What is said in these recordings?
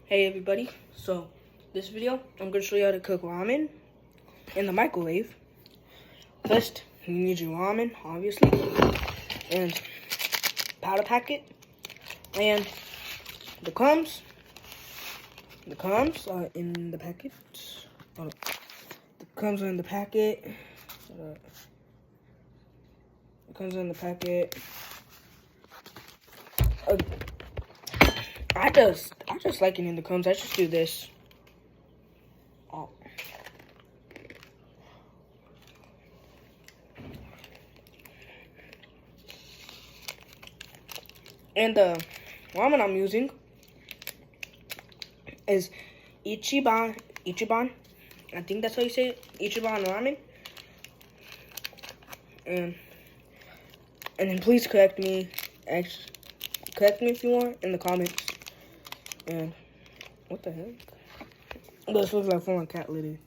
Hey everybody, so this video I'm going to show you how to cook ramen in the microwave. First, you need your ramen, obviously, and powder packet, and the crumbs. The crumbs are in the packet. The crumbs are in the packet. The crumbs are in the packet. I just like it in the crumbs. I just do this. Oh. And the ramen I'm using is Ichiban. I think that's how you say it. Ichiban ramen. And then please correct me. Correct me if you want in the comments. And what the heck? This looks like foreign cat litter.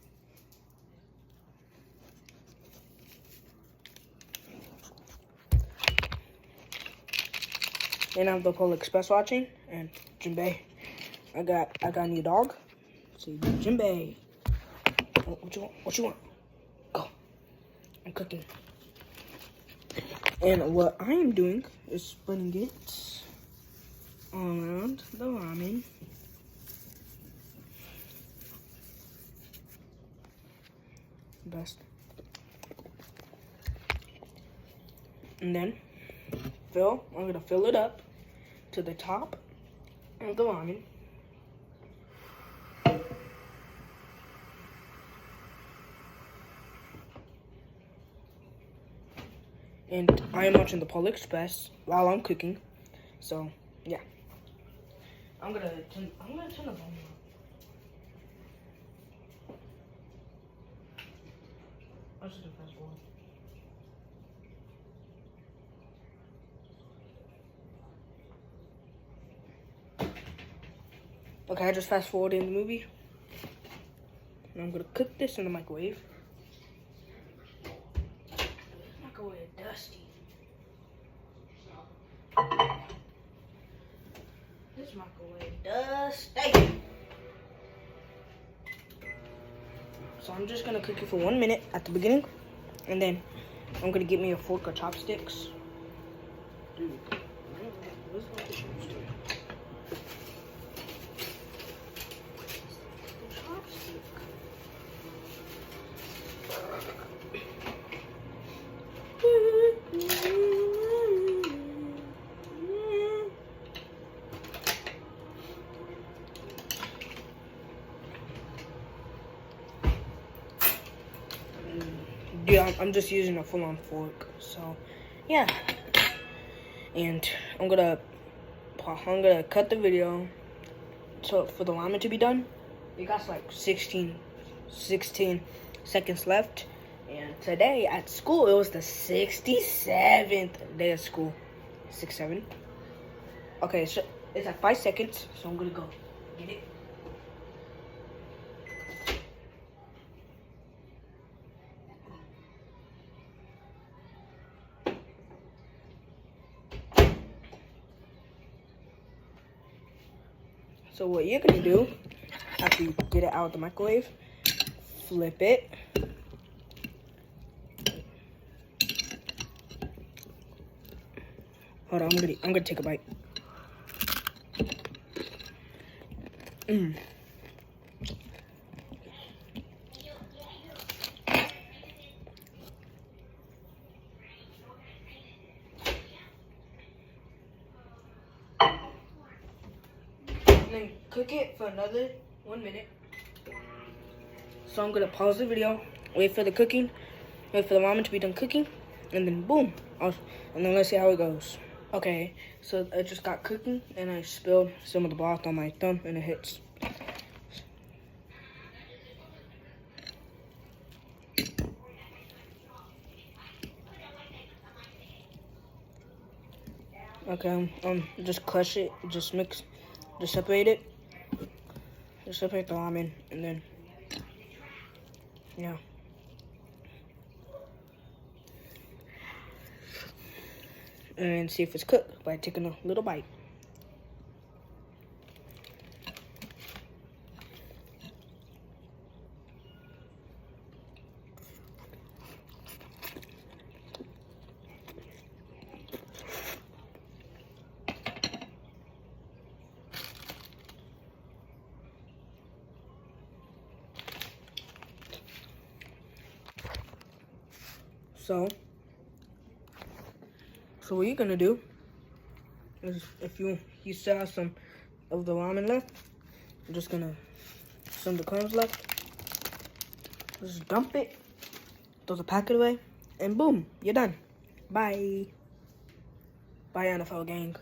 And I have the Pole Express watching, and Jinbei. I got a new dog. See, Jinbei. What you want? What you want? Go. I'm cooking. And what I am doing is spreading it all around the ramen. Best. And then I'm gonna fill it up to the top of the ramen. And I am watching the Pole Express while I'm cooking. So yeah. I'm gonna turn the volume up. I should do fast forward. Okay, I just fast forwarded in the movie. And I'm gonna cook this in the microwave. This microwave is dusty. This microwave dusty. So I'm just gonna cook it for 1 minute at the beginning, and then I'm gonna get me a fork or chopsticks. Dude, where's the chopstick? Yeah, I'm just using a full-on fork, so yeah. And I'm gonna cut the video so for the ramen to be done. We got like 16 seconds left. And today at school it was the 67th day of school. 67. Okay, so it's at 5 seconds, so I'm gonna go get it. So what you're gonna do after you get it out of the microwave, flip it. Hold on, I'm gonna take a bite. And then cook it for another 1 minute. So I'm gonna pause the video, wait for the cooking, wait for the ramen to be done cooking, and then boom. And then let's see how it goes. Okay, so it just got cooking, and I spilled some of the broth on my thumb, and it hits. Okay, just crush it, just separate it. Just separate the ramen, and then, yeah. And see if it's cooked by taking a little bite. So what you're gonna do is, if you still have some of the ramen left, you're just gonna, some of the crumbs left, just dump it, throw the packet away, and boom, you're done. Bye. Bye, NFL gang.